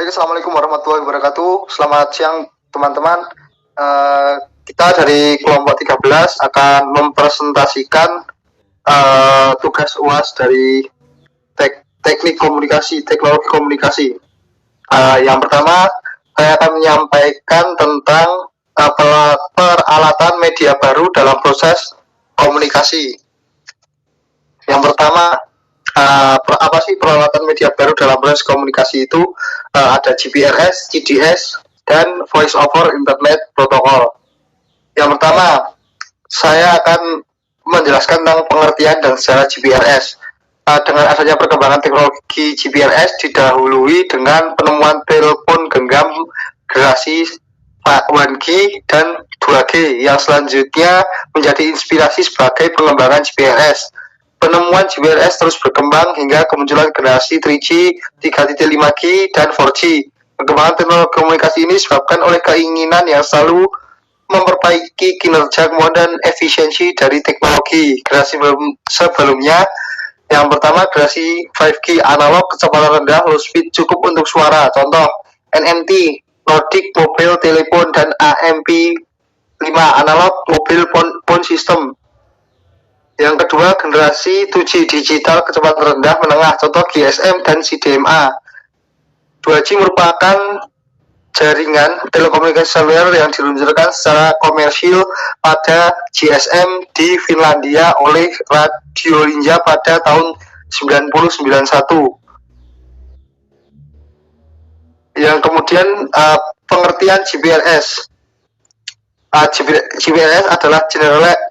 Baik, assalamualaikum warahmatullahi wabarakatuh. Selamat siang teman-teman. Kita dari kelompok 13 akan mempresentasikan tugas UAS dari teknik komunikasi, teknologi komunikasi. Yang pertama, saya akan menyampaikan tentang peralatan media baru dalam proses komunikasi. Yang pertama, apa sih peralatan media baru dalam proses komunikasi itu? Ada GPRS, CDS, dan Voice over Internet Protocol. Yang pertama, saya akan menjelaskan tentang pengertian dan sejarah GPRS. Dengan adanya perkembangan teknologi GPRS didahului dengan penemuan telepon genggam generasi 1G dan 2G yang selanjutnya menjadi inspirasi sebagai pengembangan GPRS. Penemuan GPRS terus berkembang hingga kemunculan generasi 3G, 3.5G, dan 4G. Perkembangan teknologi komunikasi ini disebabkan oleh keinginan yang selalu memperbaiki kinerja dan efisiensi dari teknologi generasi sebelumnya. Yang pertama, generasi 5G analog kecepatan rendah, low speed, cukup untuk suara. Contoh, NMT, Nordic Mobile Telephone, dan AMP5 analog mobile phone system. Yang kedua, generasi 2G digital kecepatan rendah menengah, contoh GSM dan CDMA. 2G merupakan jaringan telekomunikasi seluler yang diluncurkan secara komersil pada GSM di Finlandia oleh Radiolinja pada tahun 1991. Yang kemudian pengertian GPRS. GPRS adalah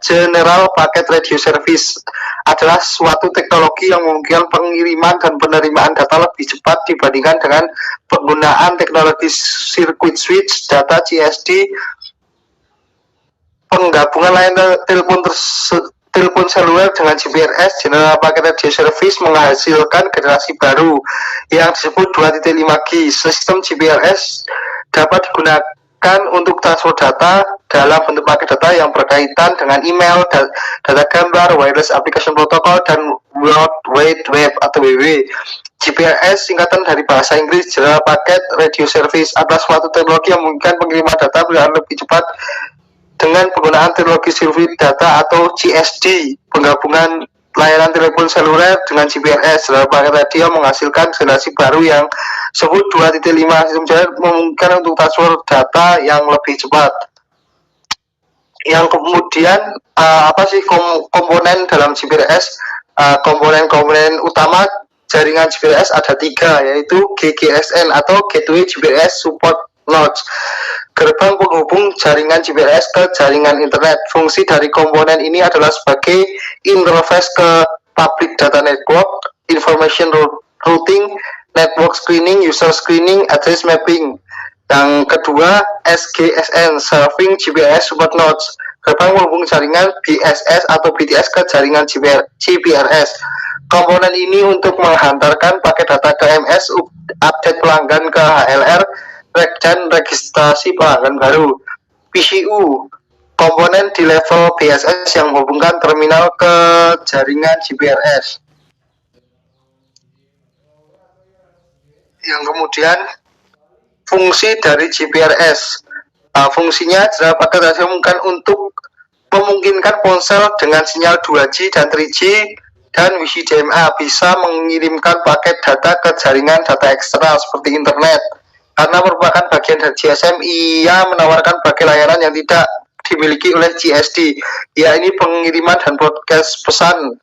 General Packet Radio Service, adalah suatu teknologi yang memungkinkan pengiriman dan penerimaan data lebih cepat dibandingkan dengan penggunaan teknologi circuit switch data CSD. Penggabungan layanan telepon seluler dengan GPRS, General Packet Radio Service, menghasilkan generasi baru yang disebut 2.5G. Sistem GPRS dapat digunakan untuk transfer data dalam bentuk paket data yang berkaitan dengan email, data gambar, wireless application protocol, dan World Wide Web atau WW. GPRS singkatan dari bahasa Inggris General Packet Radio Service adalah suatu teknologi yang memungkinkan pengiriman data berjalan lebih cepat dengan penggunaan teknologi sirkuit data atau CSD. Penggabungan layanan telepon seluler dengan GPRS General Packet Radio menghasilkan generasi baru yang disebut 2.5. Sistem jaringan memungkinkan untuk transfer data yang lebih cepat. Yang kemudian apa sih komponen dalam GPRS? Komponen utama jaringan GPRS ada 3, yaitu GGSN atau Gateway GPRS Support Nodes, gerbang penghubung jaringan GPRS ke jaringan internet. Fungsi dari komponen ini adalah sebagai interface ke public data network, information routing, network screening, user screening, address mapping. Yang kedua, SGSN, Serving GPRS Support Nodes, gerbang penghubung jaringan BSS atau BTS ke jaringan GPRS. Komponen ini untuk menghantarkan paket data ke MS, update pelanggan ke HLR, dan registrasi pelanggan baru. PCU, komponen di level BSS yang menghubungkan terminal ke jaringan GPRS. Yang kemudian, fungsi dari GPRS. Fungsinya adalah paket radio memungkinkan ponsel dengan sinyal 2G dan 3G dan WCDMA bisa mengirimkan paket data ke jaringan data eksternal seperti internet. Karena merupakan bagian dari GSM, ia menawarkan berbagai layanan yang tidak dimiliki oleh GSD, yaitu pengiriman dan broadcast pesan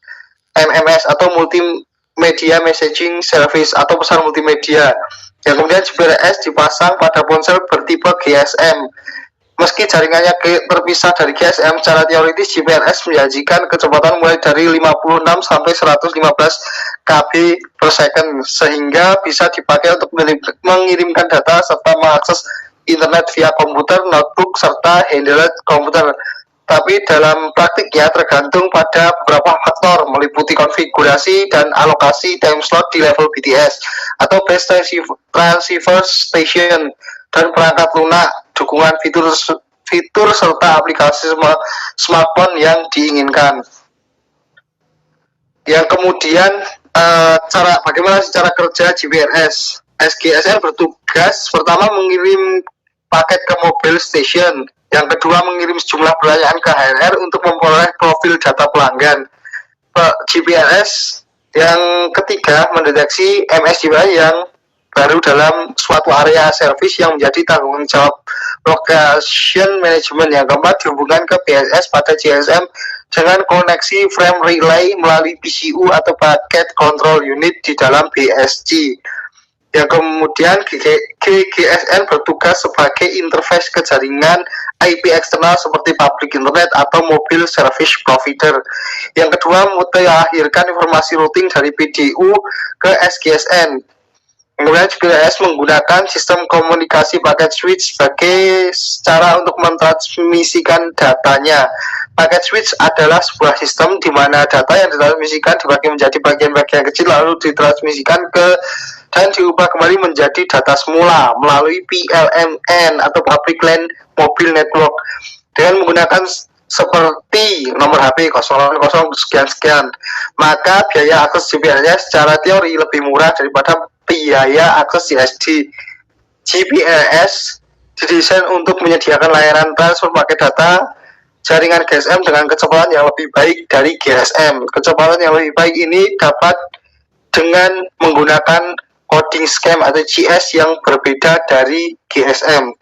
MMS atau Multimedia Messaging Service atau pesan multimedia. Yang kemudian GPRS dipasang pada ponsel bertipe GSM. Meski jaringannya terpisah dari GSM, secara teoritis GPRS menjanjikan kecepatan mulai dari 56 sampai 115 KB per second, sehingga bisa dipakai untuk mengirimkan data serta mengakses internet via komputer, notebook, serta handheld komputer. Tapi dalam praktiknya tergantung pada beberapa faktor, meliputi konfigurasi dan alokasi time slot di level BTS atau Base Transceiver Station, dan perangkat lunak, dukungan fitur serta aplikasi smartphone yang diinginkan. Yang kemudian bagaimana cara kerja GPRS? SGSN bertugas pertama mengirim paket ke mobil station, yang kedua mengirim sejumlah pertanyaan ke HRR untuk memperoleh profil data pelanggan. GPRS yang ketiga mendeteksi MSDY yang baru dalam suatu area service yang menjadi tanggung jawab location management. Yang keempat dihubungkan ke BSS pada GSM dengan koneksi frame relay melalui PCU atau packet control unit di dalam BSG. Yang kemudian GGSN bertugas sebagai interface ke jaringan IP eksternal seperti public internet atau mobile service provider. Yang kedua, mengakhirkan informasi routing dari PDU ke SGSN. Kemudian GPRS menggunakan sistem komunikasi paket switch sebagai cara untuk mentransmisikan datanya. Paket switch adalah sebuah sistem di mana data yang ditransmisikan dibagi menjadi bagian-bagian kecil lalu ditransmisikan ke dan diubah kembali menjadi data semula melalui PLMN atau Public LAN Mobile Network dengan menggunakan seperti nomor HP 00 sekian-sekian. Maka biaya akses GPRS secara teori lebih murah daripada biaya akses CSD. GPRS didesain untuk menyediakan layanan transfer paket data jaringan GSM dengan kecepatan yang lebih baik dari GSM. Kecepatan yang lebih baik ini dapat dengan menggunakan coding scheme atau CS yang berbeda dari GSM.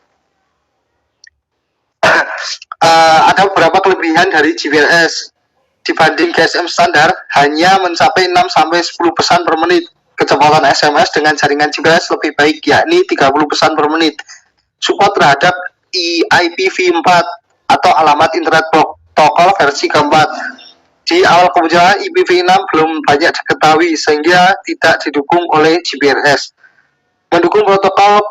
Ada beberapa kelebihan dari GPRS dibanding GSM standar, hanya mencapai 6-10 pesan per menit. Kecepatan SMS dengan jaringan GPRS lebih baik, yakni 30 pesan per menit. Support terhadap IPv4 atau alamat internet protokol versi keempat. Di awal kemunculan IPv6 belum banyak diketahui sehingga tidak didukung oleh GPRS. Mendukung protokol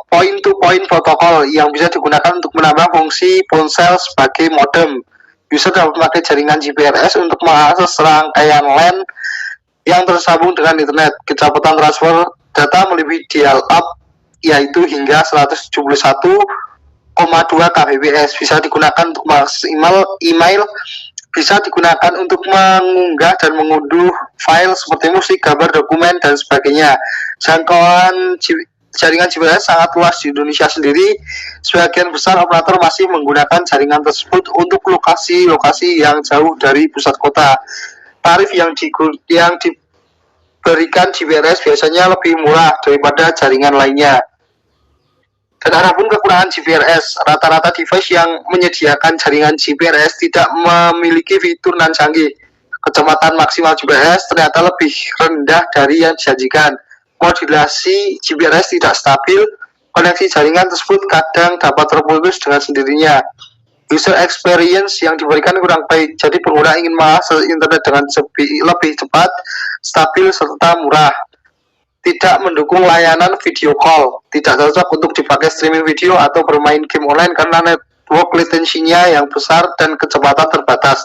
point-to-point protokol yang bisa digunakan untuk menambah fungsi ponsel sebagai modem. User dapat memakai jaringan GPRS untuk mengakses rangkaian LAN yang tersambung dengan internet. Kecepatan transfer data melebihi dial-up yaitu hingga 171,2 kbps. Bisa digunakan untuk mengakses email, bisa digunakan untuk mengunggah dan mengunduh file seperti musik, gambar, dokumen, dan sebagainya. Jangkauan jaringan GPRS sangat luas di Indonesia sendiri. Sebagian besar operator masih menggunakan jaringan tersebut untuk lokasi-lokasi yang jauh dari pusat kota. Tarif yang diberikan GPRS biasanya lebih murah daripada jaringan lainnya. Dan adapun kekurangan GPRS, rata-rata device yang menyediakan jaringan GPRS tidak memiliki fitur nan canggih. Kecepatan maksimal GPRS ternyata lebih rendah dari yang dijanjikan. Modulasi GPRS tidak stabil, koneksi jaringan tersebut kadang dapat terputus dengan sendirinya. User experience yang diberikan kurang baik, jadi pengguna ingin mengakses internet dengan lebih cepat, stabil, serta murah. Tidak mendukung layanan video call, tidak cocok untuk dipakai streaming video atau bermain game online karena network latency-nya yang besar dan kecepatan terbatas.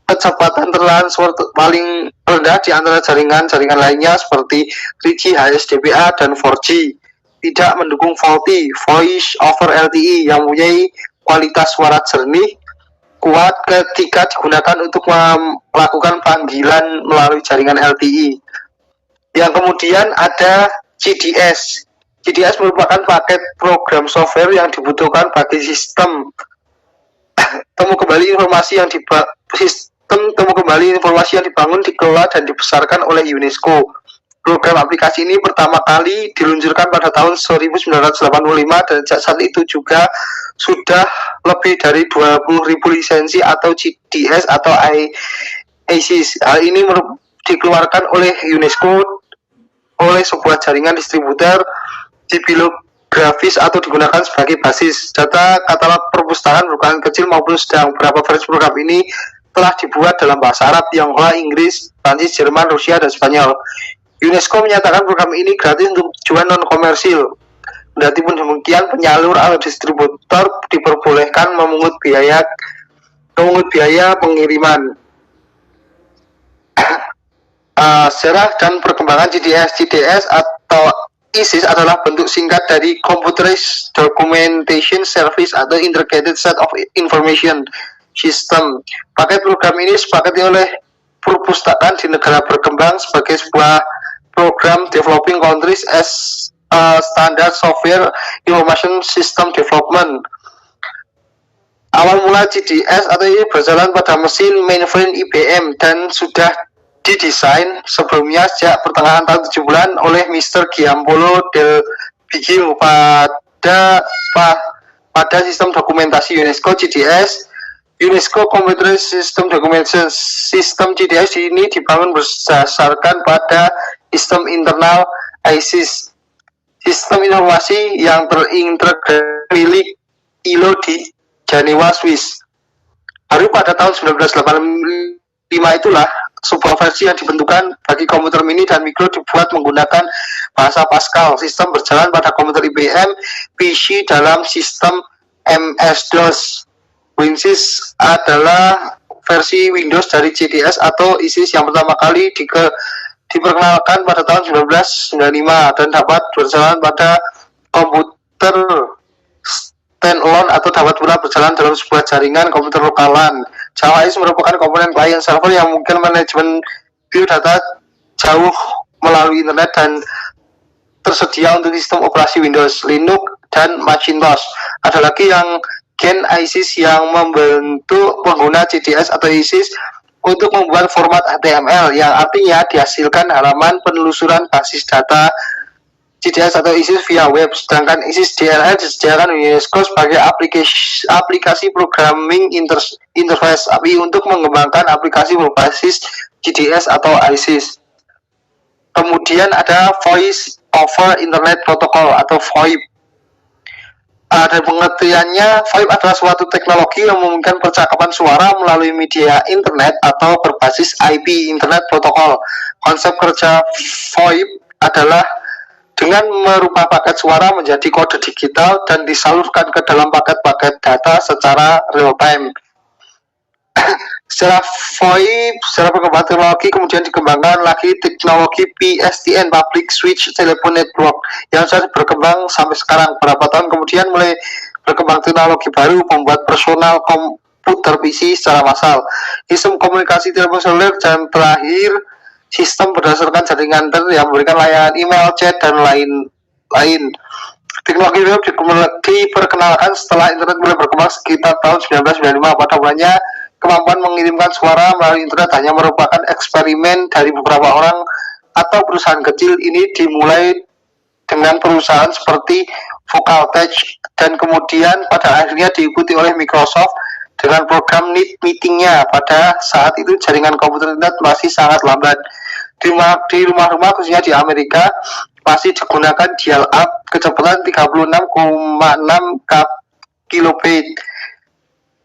Kecepatan transfer paling rendah di antara jaringan-jaringan lainnya seperti 3G, HSDPA, dan 4G. Tidak mendukung VoLTE, Voice over LTE, yang mempunyai kualitas suara jernih, kuat ketika digunakan untuk melakukan panggilan melalui jaringan LTE. Yang kemudian ada GDS. GDS merupakan paket program software yang dibutuhkan bagi sistem temu kembali informasi yang dibangun, dikelola, dan dibesarkan oleh UNESCO. Program aplikasi ini pertama kali diluncurkan pada tahun 1985 dan sejak saat itu juga sudah lebih dari 20.000 lisensi atau GDS atau IACS. Hal ini dikeluarkan oleh UNESCO oleh sebuah jaringan distributor bibliografis atau digunakan sebagai basis. Data katalog perpustakaan berukuran kecil maupun sedang. Beberapa versi program ini telah dibuat dalam bahasa Arab, Tionghoa, Inggris, Prancis, Jerman, Rusia, dan Spanyol. UNESCO menyatakan program ini gratis untuk tujuan non-komersil. Kendati pun demikian, penyalur atau distributor diperbolehkan memungut biaya pengiriman. Sejarah dan perkembangan GDS atau ISIS adalah bentuk singkat dari Computerized Documentation Service atau Integrated Set of Information System. Paket program ini disepakati oleh perpustakaan di negara berkembang sebagai sebuah program developing countries as a standard software information system development. Awal mula GDS atau ini berjalan pada mesin mainframe IBM dan sudah didesain sebelumnya sejak pertengahan tahun 70-an oleh Mr. Giampolo del Biggio pada sistem dokumentasi UNESCO GDS. UNESCO Computer System Documentation System GDS ini dibangun berdasarkan pada sistem internal ISIS, sistem informasi yang terintegrasi milik ILO di Jenewa, Swiss. Baru pada tahun 1985 itulah sebuah versi yang dibentukkan bagi komputer mini dan mikro dibuat menggunakan bahasa Pascal. Sistem berjalan pada komputer IBM PC dalam sistem MS-DOS. WinSys adalah versi Windows dari GDS atau ISIS yang pertama kali diperkenalkan pada tahun 1995 dan dapat berjalan pada komputer standalone atau dapat pula berjalan dalam sebuah jaringan komputer lokalan. Java ISIS merupakan komponen client server yang mungkin manajemen biodata jauh melalui internet dan tersedia untuk sistem operasi Windows, Linux, dan Macintosh. Ada lagi yang Gen ISIS yang membentuk pengguna GDS atau ISIS untuk membuat format HTML yang artinya dihasilkan halaman penelusuran basis data GDS atau ISIS via web, sedangkan ISIS DLL disediakan UNESCO sebagai aplikasi programming interface API untuk mengembangkan aplikasi berbasis GDS atau ISIS. Kemudian ada Voice over Internet Protocol atau VoIP. Dan pengertiannya, VoIP adalah suatu teknologi yang memungkinkan percakapan suara melalui media internet atau berbasis IP Internet Protocol. Konsep kerja VoIP adalah dengan merubah paket suara menjadi kode digital dan disalurkan ke dalam paket-paket data secara real time. Secara VoIP, secara perkembangan teknologi kemudian dikembangkan lagi teknologi PSTN Public Switch Telephone Network yang sudah berkembang sampai sekarang. Beberapa tahun kemudian mulai berkembang teknologi baru membuat personal komputer PC secara massal. Sistem komunikasi telepon seluler dan terakhir sistem berdasarkan jaringan internet yang memberikan layanan email, chat, dan lain-lain. Teknologi web diperkenalkan setelah internet mulai berkembang sekitar tahun 1995. Pada mulanya kemampuan mengirimkan suara melalui internet hanya merupakan eksperimen dari beberapa orang atau perusahaan kecil. Ini dimulai dengan perusahaan seperti Vocaltech dan kemudian pada akhirnya diikuti oleh Microsoft dengan program Neat Meeting-nya. Pada saat itu jaringan komputer internet masih sangat lambat. Di rumah-rumah khususnya di Amerika masih digunakan dial-up kecepatan 36,6 kilobit.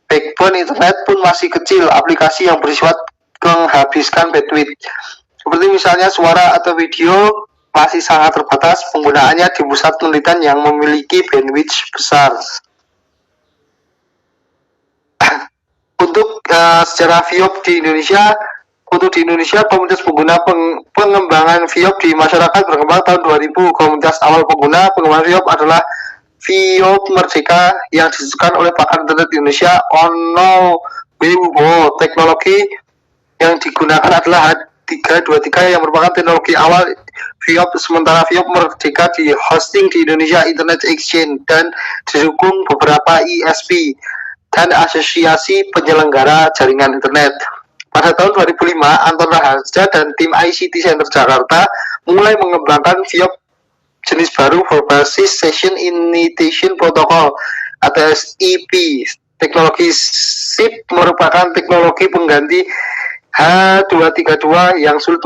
Backbone internet pun masih kecil, aplikasi yang bersifat menghabiskan bandwidth seperti misalnya suara atau video masih sangat terbatas penggunaannya di pusat penelitian yang memiliki bandwidth besar. Untuk sejarah VoIP di Indonesia, komunitas pengguna pengembangan VoIP di masyarakat berkembang tahun 2000. Komunitas awal pengguna pengembangan VoIP adalah VoIP Merdeka yang disusun oleh pakar internet Indonesia Ono Wibowo. Teknologi yang digunakan adalah H323 yang merupakan teknologi awal VoIP, sementara VoIP Merdeka di hosting di Indonesia Internet Exchange dan didukung beberapa ISP dan asosiasi penyelenggara jaringan internet. Pada tahun 2005, Anton Raharja dan tim ICT Center Jakarta mulai mengembangkan VoIP jenis baru berbasis Session Initiation Protocol atau SIP. Teknologi SIP merupakan teknologi pengganti H232 yang sulit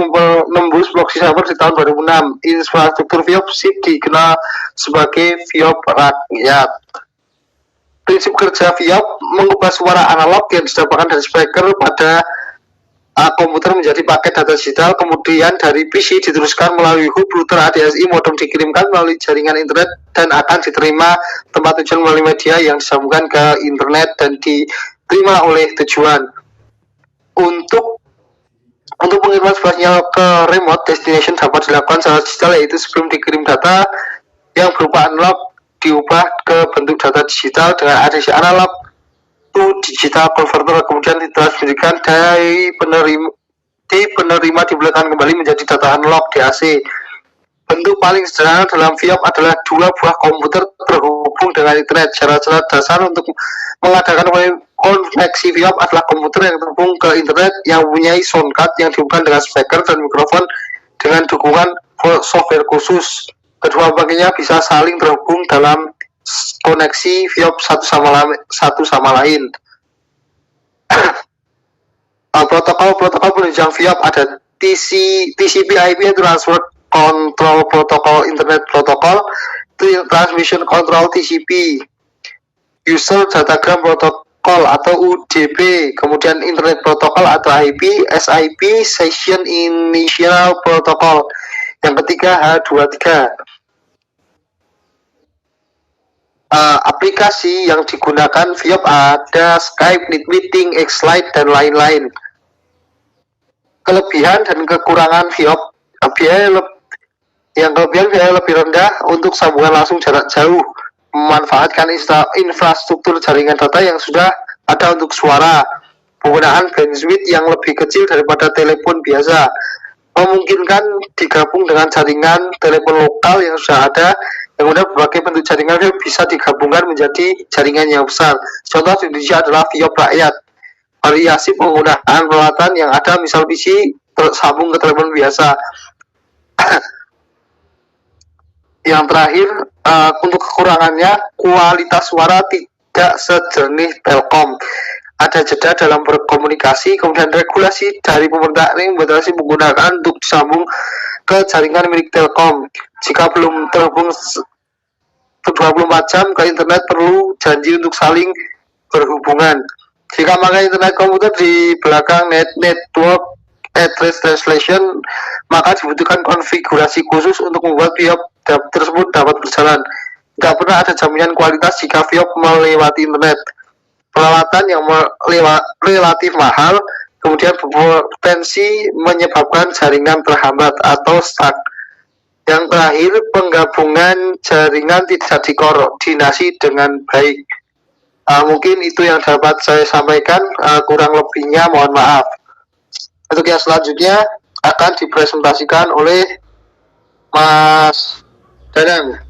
menembus proxy server di tahun 2006. Infrastruktur VoIP SIP dikenal sebagai VoIP rakyat. Prinsip kerja VoIP mengubah suara analog yang didapatkan dari speaker pada komputer menjadi paket data digital, kemudian dari PC diteruskan melalui hub router ADSI, modem dikirimkan melalui jaringan internet dan akan diterima tempat tujuan melalui media yang disambungkan ke internet dan diterima oleh tujuan. Untuk pengiriman sebuah sinyal ke remote destination dapat dilakukan secara digital, yaitu sebelum dikirim data yang berupa analog diubah ke bentuk data digital dengan adesi analog to digital converter, kemudian ditransmisikan dari penerima penerima dibolehkan kembali menjadi data analog DAC. Bentuk paling sederhana dalam FIOP adalah dua buah komputer terhubung dengan internet. Syarat-syarat dasar untuk mengadakan koneksi FIOP adalah komputer yang terhubung ke internet yang mempunyai sound card yang dihubungkan dengan speaker dan mikrofon dengan dukungan software khusus. Kedua bagiannya bisa saling terhubung dalam koneksi FIOP satu sama lain. Protokol penunjang FIOP ada TCP/IP Transfer Control Protocol, Internet Protocol, Transmission Control TCP, User Datagram Protocol atau UDP, kemudian Internet Protocol atau IP, SIP, Session Initial Protocol. Yang ketiga H23. Aplikasi yang digunakan FIOP ada Skype, NetMeeting, Xlite, dan lain-lain. Kelebihan dan kekurangan FIOP, kelebihan biaya lebih rendah untuk sambungan langsung jarak jauh, memanfaatkan infrastruktur jaringan data yang sudah ada untuk suara, penggunaan bandwidth yang lebih kecil daripada telepon biasa, memungkinkan digabung dengan jaringan telepon lokal yang sudah ada, yang sudah berbagai bentuk jaringan bisa digabungkan menjadi jaringan yang besar. Contoh di Indonesia adalah FIOP rakyat. Variasi penggunaan peralatan yang ada, misal PC tersambung ke telepon biasa. Yang terakhir, untuk kekurangannya, kualitas suara tidak sejernih Telkom. Ada jeda dalam berkomunikasi, kemudian regulasi dari pemerintah ini membatasi penggunaan untuk disambung ke jaringan milik Telkom. Jika belum terhubung 24 jam ke internet, perlu janji untuk saling berhubungan. Jika memakai internet komputer di belakang network address translation, maka dibutuhkan konfigurasi khusus untuk membuat FIOP tersebut dapat berjalan. Tidak pernah ada jaminan kualitas jika FIOP melewati internet. Peralatan yang relatif mahal, kemudian berpotensi menyebabkan jaringan terhambat atau stuck. Yang terakhir, penggabungan jaringan tidak dikoordinasi dengan baik. Mungkin itu yang dapat saya sampaikan, kurang lebihnya mohon maaf. Untuk yang selanjutnya akan dipresentasikan oleh Mas Danang.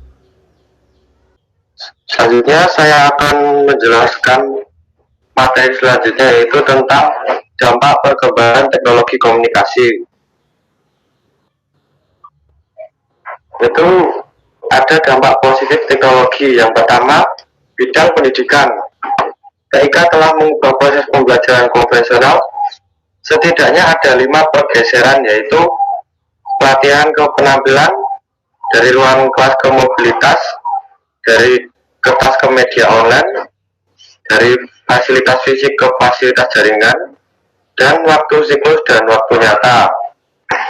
Selanjutnya saya akan menjelaskan materi selanjutnya, yaitu tentang dampak perkembangan teknologi komunikasi. Itu ada dampak positif teknologi. Yang pertama, bidang pendidikan. TIK telah mengubah proses pembelajaran konvensional. Setidaknya ada 5 pergeseran, yaitu pelatihan ke penampilan, dari ruang kelas ke mobilitas, dari kertas ke media online, dari fasilitas fisik ke fasilitas jaringan, dan waktu siklus dan waktu nyata.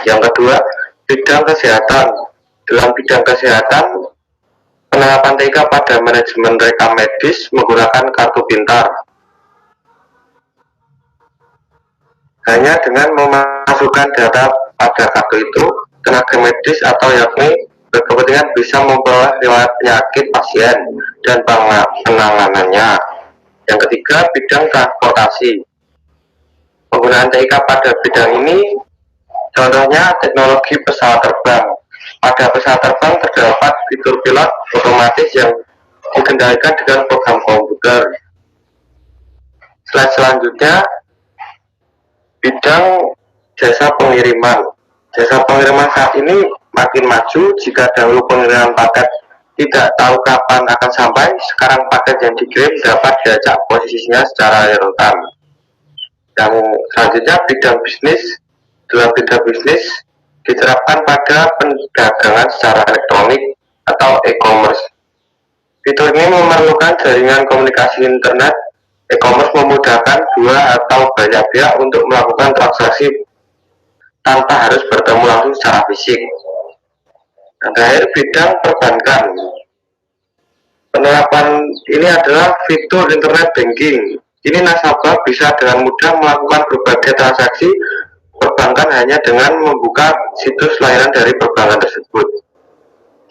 Yang kedua, bidang kesehatan. Dalam bidang kesehatan, penerapan TIK pada manajemen rekam medis menggunakan kartu pintar. Hanya dengan memasukkan data pada kartu itu, tenaga medis atau yakni berkepentingan bisa memperoleh riwayat penyakit pasien dan penanganannya. Yang ketiga, bidang transportasi. Penggunaan TIK pada bidang ini, contohnya teknologi pesawat terbang. Pada pesawat terbang terdapat fitur pilot otomatis yang dikendalikan dengan program komputer. Slide selanjutnya, bidang jasa pengiriman. Jasa pengiriman saat ini makin maju. Jika dahulu pengiriman paket tidak tahu kapan akan sampai, sekarang paket yang dikirim dapat diacak posisinya secara real time. Yang selanjutnya, bidang bisnis. Dalam bidang bisnis diterapkan pada perdagangan secara elektronik atau e-commerce. Fitur ini memerlukan jaringan komunikasi internet. E-commerce memudahkan dua atau banyak pihak untuk melakukan transaksi tanpa harus bertemu langsung secara fisik. Dan terakhir, bidang perbankan. Penerapan ini adalah fitur internet banking. Ini nasabah bisa dengan mudah melakukan berbagai transaksi perbankan hanya dengan membuka situs layanan dari perbankan tersebut.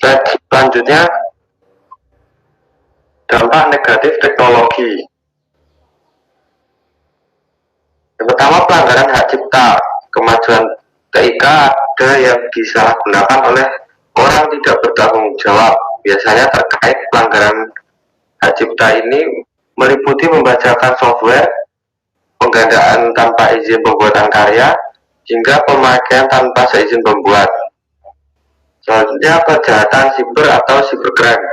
Selanjutnya, dampak negatif teknologi. Yang pertama, pelanggaran hak cipta. kemajuan TIK ada yang disalahgunakan oleh orang tidak bertanggung jawab. Biasanya terkait pelanggaran hak cipta ini meliputi membacakan software, penggandaan tanpa izin pembuatan karya, hingga pemakaian tanpa seizin pembuat. Selanjutnya, kejahatan siber atau cybercrime.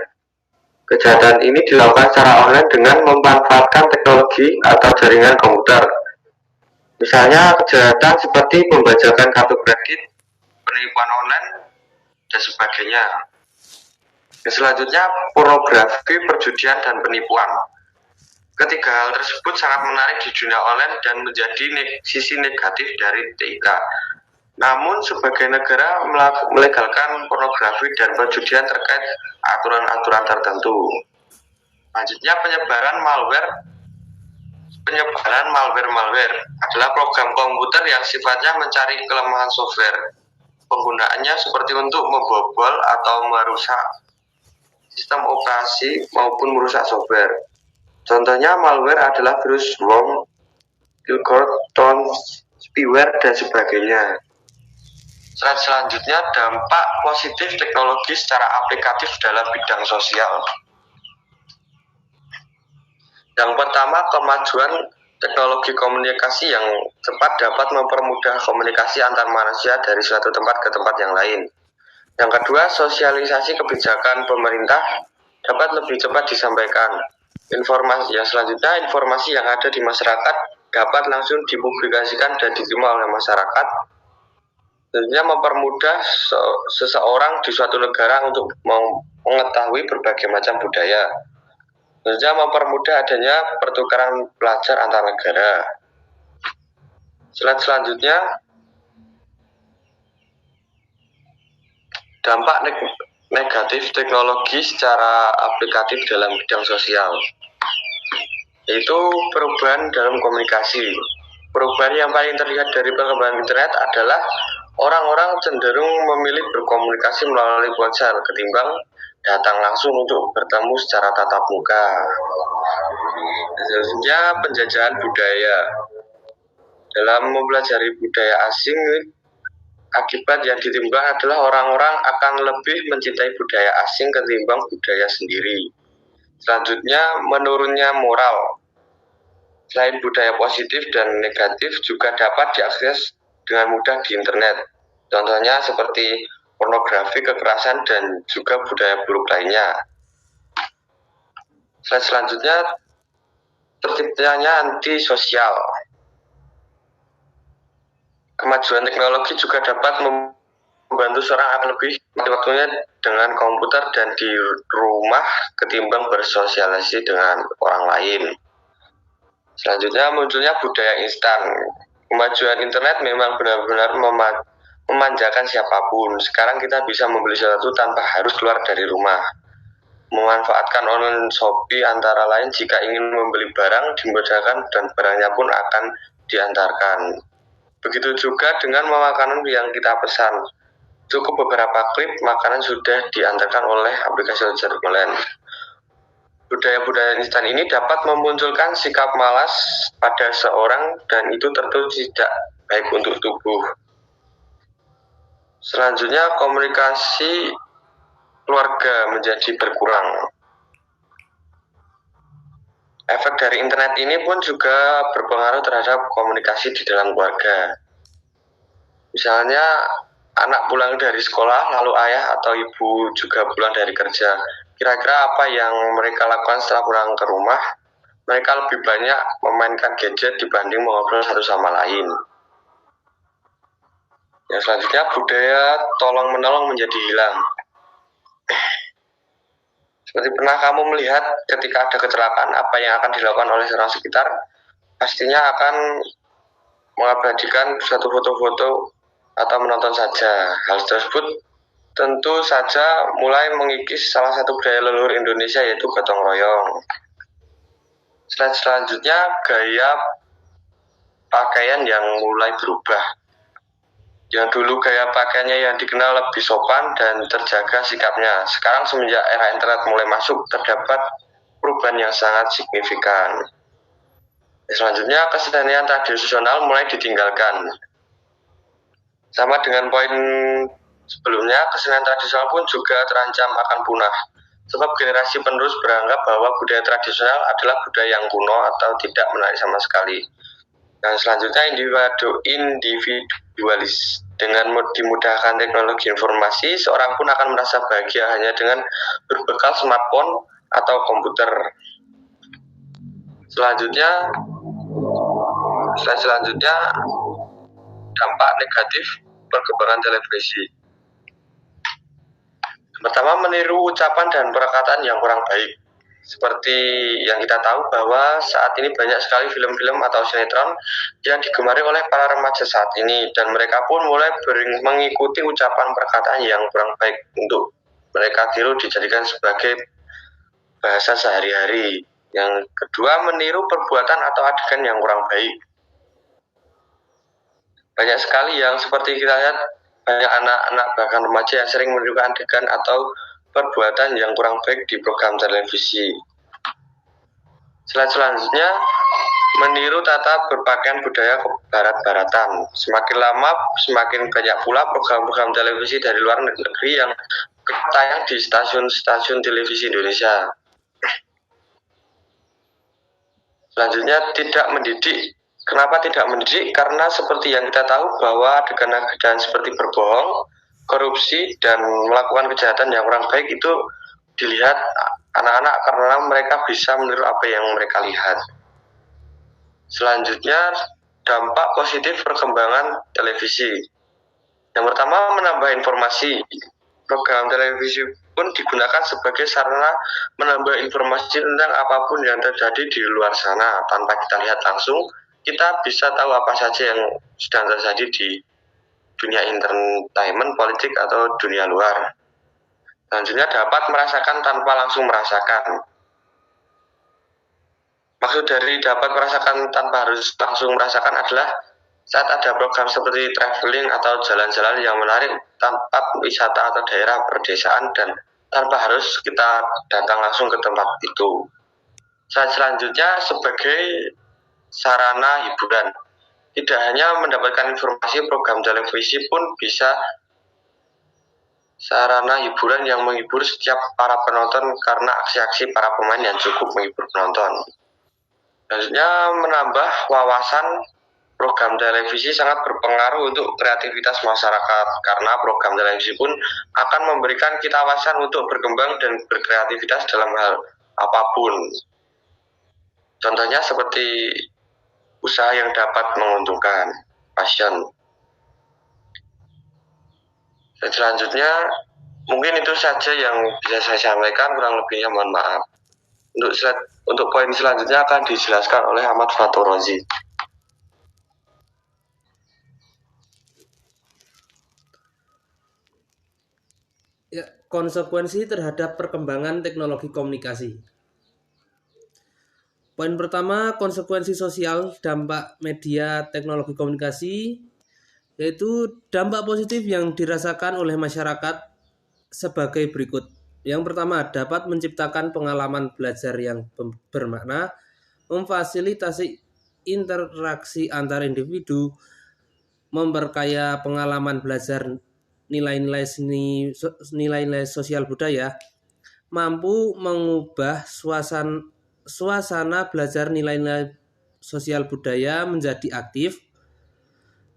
Kejahatan ini dilakukan secara online dengan memanfaatkan teknologi atau jaringan komputer. Misalnya kejahatan seperti pembajakan kartu kredit, penipuan online, dan sebagainya. Selanjutnya, pornografi, perjudian, dan penipuan. Ketiga hal tersebut sangat menarik di dunia online dan menjadi sisi negatif dari TIK. Namun, sebagai negara melegalkan pornografi dan perjudian terkait aturan-aturan tertentu. Selanjutnya, penyebaran malware adalah program komputer yang sifatnya mencari kelemahan software. Penggunaannya seperti untuk membobol atau merusak sistem operasi maupun merusak software. Contohnya malware adalah virus worm, killcode, spyware, dan sebagainya. Selanjutnya, dampak positif teknologi secara aplikatif dalam bidang sosial. Yang pertama, kemajuan teknologi komunikasi yang cepat dapat mempermudah komunikasi antar manusia dari suatu tempat ke tempat yang lain. Yang kedua, sosialisasi kebijakan pemerintah dapat lebih cepat disampaikan. Selanjutnya, informasi yang ada di masyarakat dapat langsung dipublikasikan dan diterima oleh masyarakat. Selanjutnya, mempermudah seseorang di suatu negara untuk mengetahui berbagai macam budaya. Selanjutnya, mempermudah adanya pertukaran pelajar antar negara. Selanjutnya, dampak negatif teknologi secara aplikatif dalam bidang sosial, yaitu perubahan dalam komunikasi. Perubahan yang paling terlihat dari perkembangan internet adalah orang-orang cenderung memilih berkomunikasi melalui ponsel ketimbang datang langsung untuk bertemu secara tatap muka. Selanjutnya, penjajahan budaya. Dalam mempelajari budaya asing, akibat yang ditimbulkan adalah orang-orang akan lebih mencintai budaya asing ketimbang budaya sendiri. Selanjutnya, menurunnya moral. Selain budaya positif dan negatif juga dapat diakses dengan mudah di internet. Contohnya seperti pornografi, kekerasan, dan juga budaya buruk lainnya. Selanjutnya, terciptanya antisosial. Kemajuan teknologi juga dapat membantu seorang akan lebih waktunya dengan komputer dan di rumah ketimbang bersosialisasi dengan orang lain. Selanjutnya, munculnya budaya instan. Kemajuan internet memang benar-benar memanjakan siapapun. Sekarang kita bisa membeli sesuatu tanpa harus keluar dari rumah. Memanfaatkan online Shopee antara lain jika ingin membeli barang dimudahkan dan barangnya pun akan diantarkan. Begitu juga dengan makanan yang kita pesan. Cukup beberapa klik, makanan sudah diantarkan oleh aplikasi ojek online. Budaya-budaya instan ini dapat memunculkan sikap malas pada seorang dan itu tentu tidak baik untuk tubuh. Selanjutnya, komunikasi keluarga menjadi berkurang. Efek dari internet ini pun juga berpengaruh terhadap komunikasi di dalam keluarga. Misalnya, anak pulang dari sekolah, lalu ayah atau ibu juga pulang dari kerja. Kira-kira apa yang mereka lakukan setelah pulang ke rumah? Mereka lebih banyak memainkan gadget dibanding mengobrol satu sama lain. Yang selanjutnya, budaya tolong-menolong menjadi hilang. Seperti pernah kamu melihat ketika ada kecelakaan, apa yang akan dilakukan oleh orang sekitar? Pastinya akan mengabadikan suatu foto-foto atau menonton saja. Hal tersebut tentu saja mulai mengikis salah satu budaya leluhur Indonesia, yaitu gotong royong. Selanjutnya, gaya pakaian yang mulai berubah. Yang dulu gaya pakaiannya yang dikenal lebih sopan dan terjaga sikapnya. Sekarang semenjak era internet mulai masuk, terdapat perubahan yang sangat signifikan. Selanjutnya, kesenian tradisional mulai ditinggalkan. Sama dengan poin sebelumnya, kesenian tradisional pun juga terancam akan punah. Sebab generasi penerus beranggap bahwa budaya tradisional adalah budaya yang kuno atau tidak menarik sama sekali. Dan selanjutnya individualis. Dengan dimudahkan teknologi informasi, seorang pun akan merasa bahagia hanya dengan berbekal smartphone atau komputer. Selanjutnya dampak negatif perkembangan televisi. Pertama, meniru ucapan dan perkataan yang kurang baik. Seperti yang kita tahu bahwa saat ini banyak sekali film-film atau sinetron yang digemari oleh para remaja saat ini, dan mereka pun mulai mengikuti ucapan perkataan yang kurang baik untuk mereka tiru dijadikan sebagai bahasa sehari-hari. Yang kedua, meniru perbuatan atau adegan yang kurang baik. Banyak sekali yang seperti kita lihat, banyak anak-anak bahkan remaja yang sering meniru adegan atau perbuatan yang kurang baik di program televisi. Selanjutnya, meniru tata berpakaian budaya barat-baratan. Semakin lama, semakin banyak pula program-program televisi dari luar negeri yang tayang di stasiun-stasiun televisi Indonesia. Selanjutnya, tidak mendidik. Kenapa tidak mendidik? Karena seperti yang kita tahu bahwa adegan-adegan seperti berbohong, korupsi, dan melakukan kejahatan yang kurang baik itu dilihat anak-anak karena mereka bisa meniru apa yang mereka lihat. Selanjutnya, dampak positif perkembangan televisi. Yang pertama, menambah informasi. Program televisi pun digunakan sebagai sarana menambah informasi tentang apapun yang terjadi di luar sana. Tanpa kita lihat langsung, kita bisa tahu apa saja yang sedang terjadi di dunia entertainment, politik, atau dunia luar. Selanjutnya, dapat merasakan tanpa langsung merasakan. Maksud dari dapat merasakan tanpa harus langsung merasakan adalah saat ada program seperti traveling atau jalan-jalan yang menarik tempat wisata atau daerah perdesaan dan tanpa harus kita datang langsung ke tempat itu. Selanjutnya, sebagai sarana hiburan. Tidak hanya mendapatkan informasi, program televisi pun bisa sarana hiburan yang menghibur setiap para penonton karena aksi-aksi para pemain yang cukup menghibur penonton. Selanjutnya, menambah wawasan. Program televisi sangat berpengaruh untuk kreativitas masyarakat karena program televisi pun akan memberikan kita wawasan untuk berkembang dan berkreativitas dalam hal apapun. Contohnya seperti usaha yang dapat menguntungkan, passion. Dan selanjutnya, mungkin itu saja yang bisa saya sampaikan, kurang lebihnya mohon maaf. Untuk poin selanjutnya akan dijelaskan oleh Ahmad Fatur Razi. Ya, konsekuensi terhadap perkembangan teknologi komunikasi. Poin pertama, konsekuensi sosial dampak media teknologi komunikasi, yaitu dampak positif yang dirasakan oleh masyarakat sebagai berikut. Yang pertama, dapat menciptakan pengalaman belajar yang bermakna, memfasilitasi interaksi antar individu, memperkaya pengalaman belajar nilai-nilai seni, nilai-nilai sosial budaya, mampu mengubah suasana belajar nilai-nilai sosial budaya menjadi aktif,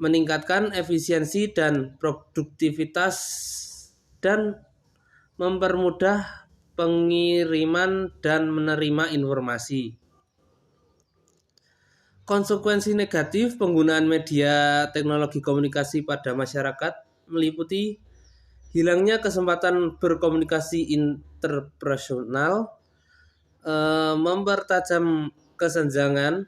meningkatkan efisiensi dan produktivitas, dan mempermudah pengiriman dan menerima informasi. Konsekuensi negatif penggunaan media teknologi komunikasi pada masyarakat meliputi hilangnya kesempatan berkomunikasi interpersonal, mempertajam kesenjangan.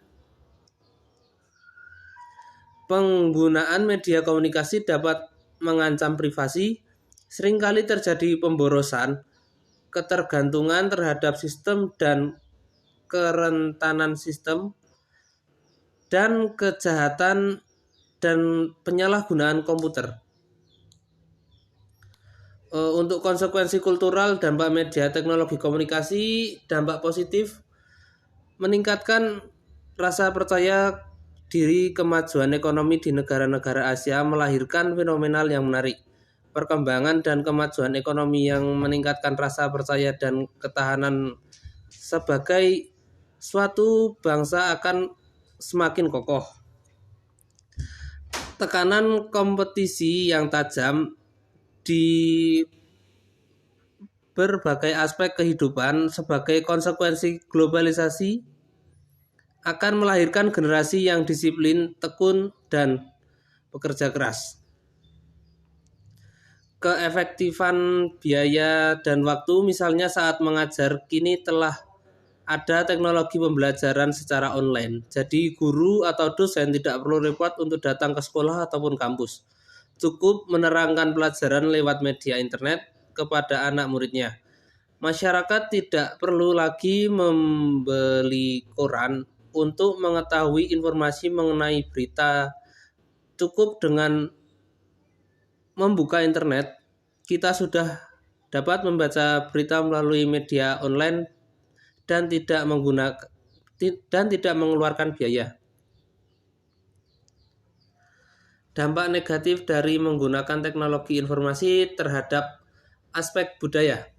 Penggunaan media komunikasi dapat mengancam privasi, seringkali terjadi pemborosan, ketergantungan terhadap sistem dan kerentanan sistem, dan kejahatan dan penyalahgunaan komputer. Untuk konsekuensi kultural dampak media teknologi komunikasi, dampak positif meningkatkan rasa percaya diri kemajuan ekonomi di negara-negara Asia melahirkan fenomenal yang menarik. Perkembangan dan kemajuan ekonomi yang meningkatkan rasa percaya dan ketahanan sebagai suatu bangsa akan semakin kokoh. Tekanan kompetisi yang tajam di berbagai aspek kehidupan sebagai konsekuensi globalisasi akan melahirkan generasi yang disiplin, tekun, dan bekerja keras. Keefektifan biaya dan waktu, misalnya saat mengajar, kini telah ada teknologi pembelajaran secara online. Jadi guru atau dosen tidak perlu repot untuk datang ke sekolah ataupun kampus. Cukup menerangkan pelajaran lewat media internet kepada anak muridnya. Masyarakat tidak perlu lagi membeli koran untuk mengetahui informasi mengenai berita. Cukup dengan membuka internet, kita sudah dapat membaca berita melalui media online dan tidak mengeluarkan biaya. Dampak negatif dari menggunakan teknologi informasi terhadap aspek budaya.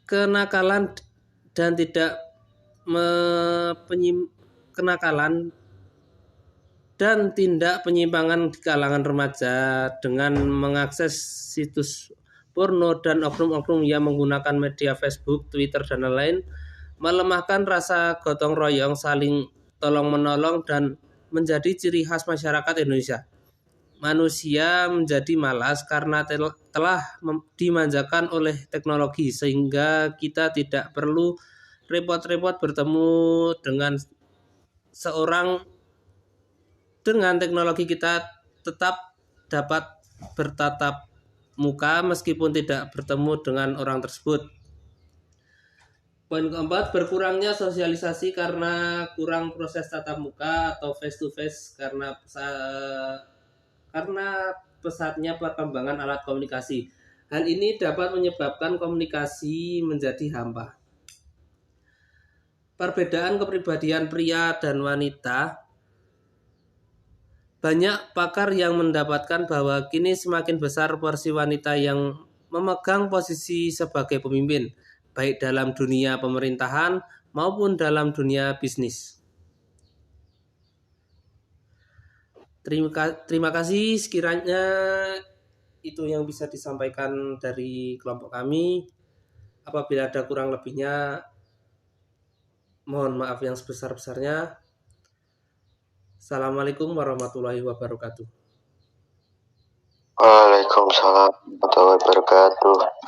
Kenakalan dan kenakalan dan tindak penyimpangan di kalangan remaja dengan mengakses situs porno dan oknum-oknum yang menggunakan media Facebook, Twitter, dan lain-lain melemahkan rasa gotong royong, saling tolong-menolong, dan menjadi ciri khas masyarakat Indonesia. Manusia menjadi malas karena telah dimanjakan oleh teknologi, sehingga kita tidak perlu repot-repot bertemu dengan seorang. Dengan teknologi kita tetap dapat bertatap muka meskipun tidak bertemu dengan orang tersebut. Poin keempat, berkurangnya sosialisasi karena kurang proses tatap muka atau face to face karena pesatnya perkembangan alat komunikasi. Hal ini dapat menyebabkan komunikasi menjadi hampa. Perbedaan kepribadian pria dan wanita. Banyak pakar yang mendapatkan bahwa kini semakin besar porsi wanita yang memegang posisi sebagai pemimpin, baik dalam dunia pemerintahan maupun dalam dunia bisnis. Terima kasih, sekiranya itu yang bisa disampaikan dari kelompok kami. Apabila ada kurang lebihnya, mohon maaf yang sebesar-besarnya. Assalamualaikum warahmatullahi wabarakatuh. Waalaikumsalam warahmatullahi wabarakatuh.